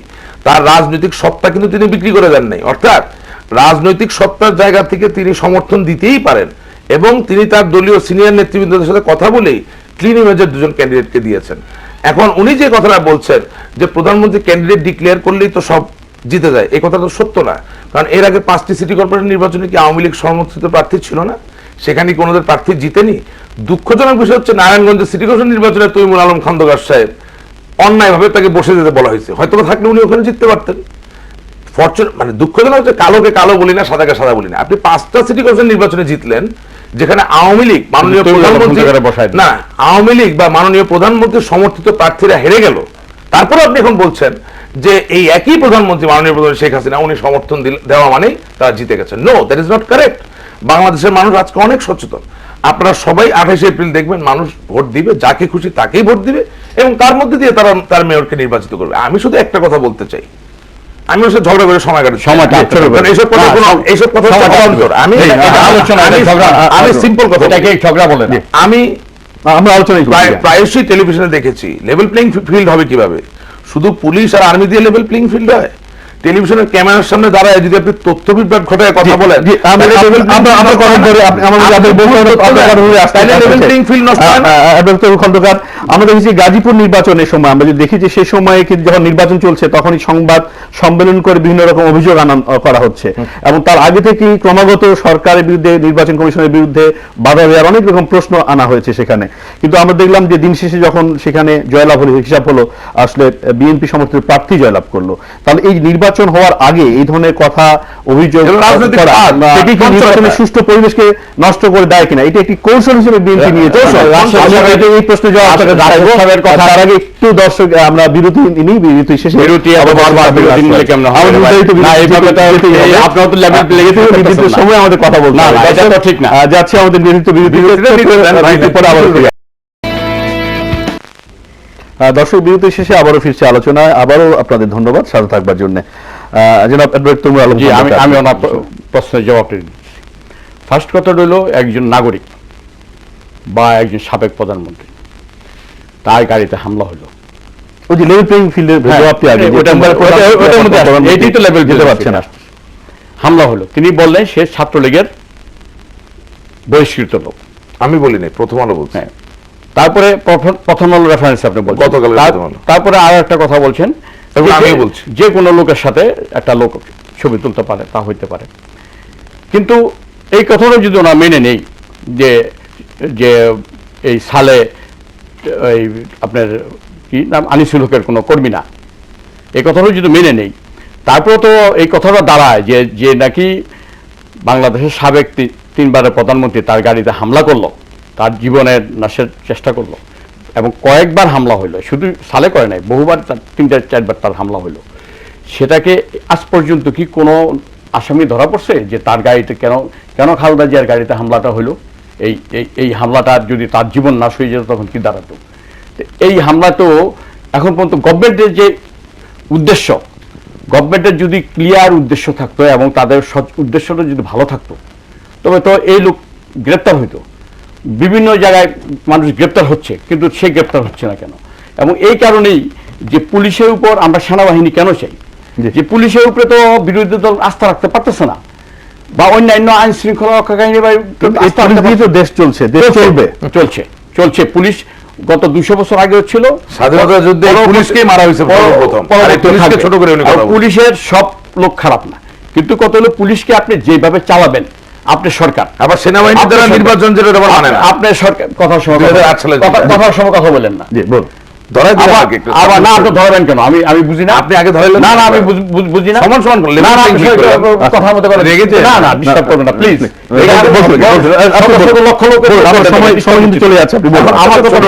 তার রাজনৈতিক সত্তা কিন্তু তিনি বিক্রি করে দেন নাই। অর্থাৎ রাজনৈতিক সত্তার জায়গা থেকে তিনি সমর্থন দিতেই পারেন, এবং তিনি তার দলীয় সিনিয়র নেতৃবৃন্দদের সাথে কথা বলেই ক্লিন ইমেজের 2জন ক্যান্ডিডেটকে দিয়েছেন। এখন উনি যে কথাটা বলছেন যে প্রধানমন্ত্রী ক্যান্ডিডেট ডিক্লেয়ার করলেই তো সব জিতে যায়, এই কথা তো সত্য না। কারণ এর আগে 5টি সিটি কর্পোরেশন নির্বাচনে কি আওয়ামী লীগ সমর্থিত প্রার্থী ছিল না? সেখানে কি ওনাদের প্রার্থী জিতেনি? দুঃখজনক বিষয় হচ্ছে নারায়ণগঞ্জের সিটি কর্পোরেশন নির্বাচনে তৈমুর আলম খন্দকার সাহেব অন্যায়ভাবে তাকে বসে যেতে বলা হয়েছে। হয়তো থাকলে উনি ওখানে জিততে পারতেন। মানে দুঃখজনক হচ্ছে, কালোকে কালো বলি না, সাদাকে সাদা বলি না। আপনি 5টা সিটি কর্পোরেশন নির্বাচনে জিতলেন, যেখানে আওয়ামী লীগ মাননীয় প্রধানমন্ত্রী না আওয়ামী লীগ বা মাননীয় প্রধানমন্ত্রীর সমর্থিত প্রার্থীরা হেরে গেল। তারপরে আপনি এখন বলছেন যে এই একই প্রধানমন্ত্রী মাননীয় প্রধানমন্ত্রী শেখ হাসিনা উনি সমর্থন দেওয়া মানেই তারা জিতে গেছেন। No, that is not correct. বাংলাদেশের মানুষ আজকে অনেক সচেতন। আপনারা সবাই 28শে এপ্রিল দেখবেন মানুষ ভোট দিবে, যাকে খুশি তাকেই ভোট দিবে, এবং তার মধ্যে দিয়ে তারা তার মেয়রকে নির্বাচিত করবে। আমি শুধু একটা কথা বলতে চাই, আমি ওর সাথে ঝগড়া করে সময় কাটাচ্ছি, আমি সিম্পল কথা, আমি প্রায়শই টেলিভিশনে দেখেছি লেভেল প্লেইং ফিল্ড হবে কিভাবে। শুধু পুলিশ আর আর্মি দিয়ে লেভেল প্লেইং ফিল্ড হয়? টেলিভিশনের ক্যামেরার সামনে দাঁড়ায় যদি আপনি তথ্য বিভ্রাট ঘটায় কথা বলেন, আমরা দেখেছি গাজীপুর নির্বাচনের সময়, আমরা যদি দেখি যে সেই সময়ে কিন্তু যখন নির্বাচন চলছে তখনই সংবাদ সম্মেলন করে বিভিন্ন রকম অভিযোগ করা হচ্ছে, এবং তার আগে থেকেই ক্রমাগত সরকারের বিরুদ্ধে, নির্বাচন কমিশনের বিরুদ্ধে বাধা দেওয়ার অনেক রকম প্রশ্ন আনা হয়েছে সেখানে। কিন্তু আমরা দেখলাম যে দিন শেষে যখন সেখানে জয়লাভ হলো, হিসাব হলো আসলে বিএনপি সমর্থিত প্রার্থী জয়লাভ করলো। তাহলে এই নির্বাচন হওয়ার আগে এই ধরনের কথা, অভিযোগ নির্বাচনের সুষ্ঠু পরিবেশকে নষ্ট করে দেয় কিনা, এটা একটি কৌশল হিসেবে বিএনপি নিয়েছে। এই প্রশ্নে জবাব তার আগে একটু দর্শক আমরা বিরতি নিই, বিরতি শেষে সময় আমাদের কথা বলতে ঠিক না যাচ্ছে আমাদের নির্দিষ্ট বিরতি। দর্শক বিরতি শেষে আবারও ফিরছে আলোচনায়। আবারও আপনাদের ধন্যবাদ সাথে থাকবার জন্য। জনাব অ্যাডভোকেট তৈমুর আলম, আমি ওনার প্রশ্নের জবাব দিই। ফার্স্ট কথা হলো, একজন নাগরিক বা একজন সাবেক প্রধানমন্ত্রী, তার গাড়িতে হামলা হলো, ওই যে লেভেল প্লেইং ফিল্ডের জবাবটি আগে এটাই তো লেভেল যেতে পারছে না, হামলা হলো। তিনি বললেন সে ছাত্রলীগের বহিষ্কৃত লোক। আমি বলি নাই, প্রথম আলো বলছি। তারপরে প্রথম আলো রেফারেন্স আপনি বলছেন, তারপরে আরো একটা কথা বলছেন, যে কোনো লোকের সাথে একটা লোক ছবি তুলতে পারে, তা হইতে পারে। কিন্তু এই কথাটা যদি ওরা মেনে নেই যে যে এই সালে এই আপনার কি নাম আনিসুল হকের কোনো কর্মী না, এই কথাটা যদি মেনে নেই, তারপরে তো এই কথাটা দাঁড়ায় যে যে নাকি বাংলাদেশের সাবেক তিনবারের প্রধানমন্ত্রী তার গাড়িতে হামলা করলো, তার জীবনের নাশের চেষ্টা করলো এবং কয়েকবার হামলা হইলো, শুধু সালে করে নাই, বহুবার, তার 3-4বার তার হামলা হইলো। সেটাকে আজ পর্যন্ত কি কোনো আসামি ধরা পড়ছে যে তার গাড়িতে কেন খালেদা জিয়ার গাড়িতে হামলাটা হইলো? এই হামলাটা যদি তার জীবন নাশ হয়ে যেত তখন কি দাঁড়াতো? এই হামলা তো এখন পর্যন্ত গভর্নমেন্টের যে উদ্দেশ্য, গভর্নমেন্টের যদি ক্লিয়ার উদ্দেশ্য থাকতো এবং তাদের উদ্দেশ্যটা যদি ভালো থাকতো, তবে তো এই লোক গ্রেপ্তার হইতো। বিভিন্ন জায়গায় মানুষ গ্রেপ্তার হচ্ছে, কিন্তু সে গ্রেপ্তার হচ্ছে না কেন? এবং এই কারণেই যে পুলিশের উপর আমরা সেনাবাহিনী কেন চাই, যে পুলিশের উপরে তো বিরোধী দল আস্থা রাখতে পারতেছে না, বা অন্যান্য আইন শৃঙ্খলা রক্ষাকারী দেশ চলছে, দেশ চলবে, চলছে। পুলিশ গত 200 বছর আগে ছিল, স্বাধীনতা যুদ্ধে পুলিশকে মারা হয়েছে ছোট করে। পুলিশের সব লোক খারাপ না, কিন্তু কত হলো পুলিশকে আপনি যেভাবে চালাবেন, আপনি সরকার, আবার সেনাবাহিনীর দ্বারা নির্বাচন যেটা মানে না, আপনি সরকার কথার সময় কথা বলেন না। আবার না, আপনি ধরবেন কেন? আমি বুঝি না। আপনি আগে ধরলেন না, আমি বুঝি না। সমান করলেন কথার মতো করে রেগেছে না, ডিস্টার্ব করবেন না প্লিজ। সময় কিন্তু চলে যাচ্ছে, আমার কথা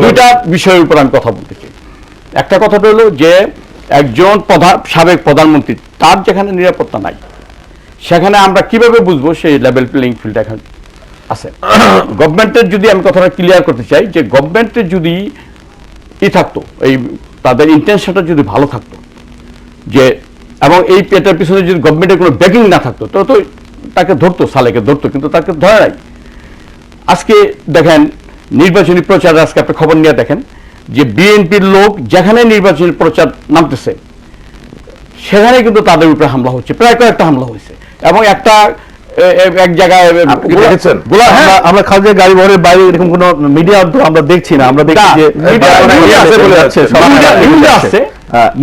দুইটা বিষয়ের উপর আমি কথা বলতে চাই। একটা কথাটা হলো যে একজন সাবেক প্রধানমন্ত্রী, তার যেখানে নিরাপত্তা নাই, সেখানে আমরা কিভাবে বুঝবো সেই লেভেল প্লেইং ফিল্ড এখন আছে? গভর্নমেন্টের যদি আমি কথাটা ক্লিয়ার করতে চাই, যে গভর্নমেন্টের যদি থাকতো, এই তাদের ইন্টেনশনটা যদি ভালো থাকতো, যে এবং এই পেটার পিছনে যদি গভর্নমেন্টের কোনো ব্যাকিং না থাকতো, তো তাকে ধরতো, সালেকে ধরতো, কিন্তু তাকে ধরে নাই। আজকে দেখেন নির্বাচনী প্রচার, আজকে আপনি খবর নিয়ে দেখেন যে বিএনপির লোক যেখানে নির্বাচনী প্রচার নামতেছে সেখানে কিন্তু তাদের উপরে হামলা হচ্ছে, প্রায় কয়েকটা হামলা হয়েছে। এবং একটা এক জায়গায় দেখেছেন, আমরা খালেদা গাড়ি বহরের বাইরে এরকম কোন মিডিয়া আমরা দেখছি না, আমরা দেখছি যে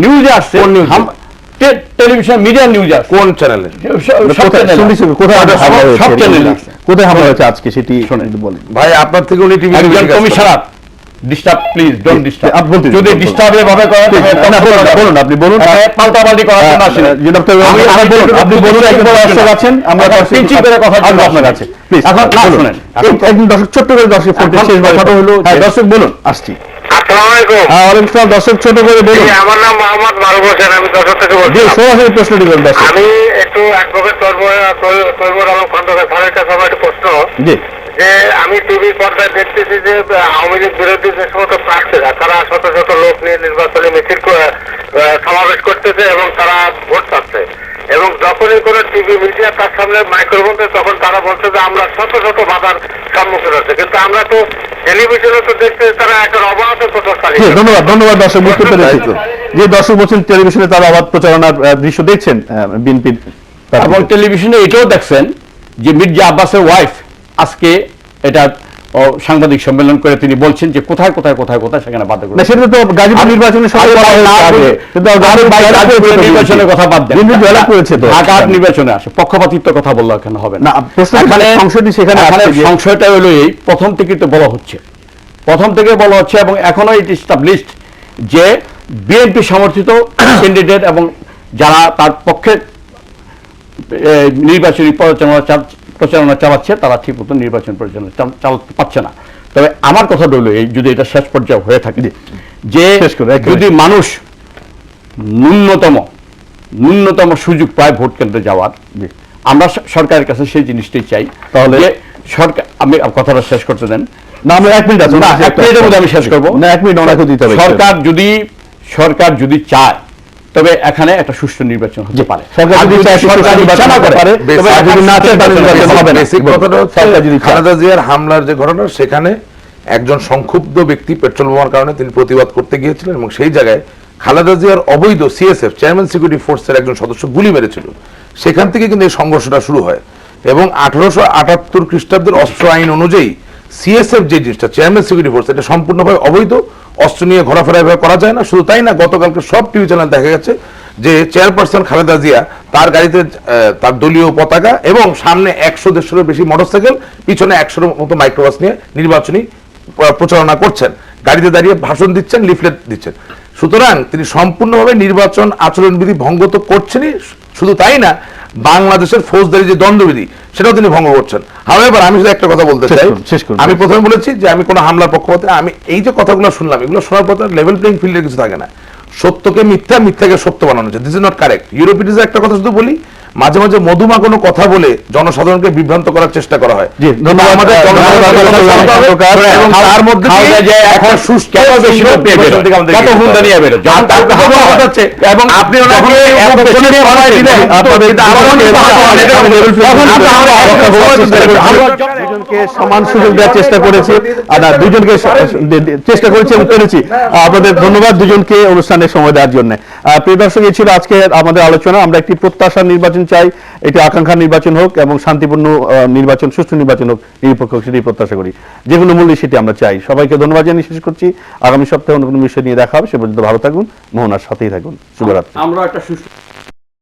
নিউজে আসছে, টেলিভিশন মিডিয়া নিউজ আসছে, কোন চ্যানেলে, কোথায় হামলা হয়েছে আজকে সেটি বলেন ভাই। আপনার থেকে উনি TV commissioner, disturb please, don't disturb. যদি ডিস্টার্ব এভাবে করেন বলুন, আপনি বলুন, পাল্টাপাল্টি করার জন্য আসেন, আপনি বলুন, দর্শক আছেন, আমরা পিঞ্চিং করে কথা বলবো আপনার কাছে, প্লিজ। এখন না শুনেন, একদম দর্শক ছোট্ট করে দর্শক শেষ কথাটা হলো, দর্শক বলুন, আসছি। আসসালামু আলাইকুম। ওয়ালাইকুম আসসালাম। দর্শক ছোট করে বলুন। আমার নাম মোহাম্মদ মারুফ হোসেন, আমি যশোর থেকে বলছি। সরাসরি প্রশ্নটি করুন দর্শক। আমি একটু অ্যাডভোকেট তৈমুর আলম খন্দকার স্যারের কাছে আমার একটা প্রশ্ন, জি, যে আমি টিভির পর্দায় দেখতেছি যে আওয়ামী লীগ বিরোধী যে সমস্ত প্রার্থীরা, তারা শত শত লোক নিয়ে নির্বাচনী মিছিল সমাবেশ করতেছে এবং তারা ভোট পাচ্ছে, এবং যখনই কোনো টিভি মিডিয়া তার সামনে মাইক্রোফোন দেয় তখন তারা বলছে যে আমরা শত শত বাধার সম্মুখীন হচ্ছে, কিন্তু আমরা তো টেলিভিশনে তো দেখতে তারা একটা অবাধ প্রচার চালিয়ে। ধন্যবাদ দর্শক, বুঝতে পেরেছি যে দর্শক বলছেন টেলিভিশনে তারা অবাধ প্রচারণার দৃশ্য দেখছেন বিএনপির, এবং টেলিভিশনে এটাও দেখছেন যে মির্জা আব্বাসের ওয়াইফ আজকে এটা সাংবাদিক সম্মেলন করে তিনি বলছেন যে কোথায় কোথায় কোথায় কোথায় সেখানে বাধ্য করে। সেটা তো গাজীপুর নির্বাচনের সময় নির্বাচনের কথা বাদ দেন, ঢাকার নির্বাচনে আসে পক্ষপাতিত্ব কথা বললে কেন হবে না? সংসদই সেখানে সংশয়টা হলো এই প্রথম থেকে তো বলা হচ্ছে, এবং এখনো ইট এস্টাবলিশড যে বিএনপি সমর্থিত ক্যান্ডিডেট এবং যারা তার পক্ষে নির্বাচনী প্রচারণা চালাচ্ছে তারা ঠিক মতো নির্বাচন পরিচালনা চালাতে পারছে না। তবে আমার কথা হলো এই, যদি এটা শেষ পর্যায়ে হয়ে থাকে, যে যদি মানুষ ন্যূনতম সুযোগ পায় ভোট কেন্দ্রে যাওয়ার, আমরা সরকারের কাছে সেই জিনিসটাই চাই। তাহলে সরকার, আমি কথাটা শেষ করতে দেন না, আমরা 1 মিনিট আছে, 1 মিনিটের মধ্যে আমি শেষ করবো। না, 1 মিনিট অনাকে দিতে হবে। সরকার যদি চায় তবে এখানে একটা সুষ্ঠু নির্বাচন হতে পারে। খালেদা জিয়ার হামলার যে ঘটনা, সেখানে একজন সংক্ষুব্ধ ব্যক্তি পেট্রোল বোমার কারণে তিনি প্রতিবাদ করতে গিয়েছিলেন এবং সেই জায়গায় খালেদা জিয়ার অবৈধ সিএসএফ চেয়ারম্যান সিকিউরিটি ফোর্সের একজন সদস্য গুলি মেরেছিল। সেখান থেকে কিন্তু এই সংঘর্ষটা শুরু হয় এবং 1878 খ্রিস্টাব্দের অস্ত্র আইন অনুযায়ী সিএসএফ যে জিনিসটা চেয়ারম্যান সিকিউরিটি ফোর্স, এটা সম্পূর্ণভাবে অবৈধ, অস্ত্র নিয়ে ঘোরাফেরা করা যায় না। শুধু তাই না, গতকালকে সব টিভি চ্যানেল দেখা গেছে যে চেয়ারপারসন খালেদা জিয়া তার গাড়িতে তার দলীয় পতাকা এবং সামনে 100-150 বেশি মোটরসাইকেল, পিছনে 100 মতো মাইক্রোবাস নিয়ে নির্বাচনী প্রচারণা করছেন, গাড়িতে দাঁড়িয়ে ভাষণ দিচ্ছেন, লিফলেট দিচ্ছেন। সুতরাং তিনি সম্পূর্ণভাবে নির্বাচন আচরণবিধি ভঙ্গ তো করছেনই, শুধু তাই না, বাংলাদেশের ফৌজদারি যে দণ্ডবিধি সেটাও তিনি ভঙ্গ করছেন। হাওয়েভার আমি শুধু একটা কথা বলতে চাই, আমি প্রথমে বলেছি যে আমি কোনো হামলার পক্ষপাতে, আমি এই যে কথাগুলো শুনলাম এগুলো শোনার পর লেভেল প্লেইং ফিল্ডের কিছু থাকে না, সত্যকে মিথ্যা, মিথ্যাকে সত্য বানানো হচ্ছে। This is not correct. ইউরোপিটিজে একটা কথা শুধু বলি, মাঝে মাঝে মধুমা কোনো কথা বলে জনসাধারণকে বিভ্রান্ত করার চেষ্টা করা হয়। আমাদের এবং তার মধ্যে এখন সুস্থ এবং আপনি দুজনকে সমান সুযোগ দেওয়ার চেষ্টা করেছি, দুজনকে চেষ্টা করেছি এবং পেরেছি। আপনাদের ধন্যবাদ দুজনকে অনুষ্ঠানের সময় দেওয়ার জন্য। প্রিয় দর্শক, এই ছিল আজকে আমাদের আলোচনা। আমরা একটি প্রত্যাশার নির্বাচন চাই, এটি আকাঙ্ক্ষার নির্বাচন হোক এবং শান্তিপূর্ণ নির্বাচন, সুষ্ঠু নির্বাচন হোক, নিরপেক্ষ হোক, সেটি প্রত্যাশা করি। যে কোনো মূল্যে সেটি আমরা চাই। সবাইকে ধন্যবাদ জানিয়ে শেষ করছি। আগামী সপ্তাহে অন্য কোনো বিষয় নিয়ে দেখা হবে। সে পর্যন্ত ভালো থাকুন, মোহনার সাথেই থাকুন। শুভরাত্রি। আমরা একটা সুষ্ঠু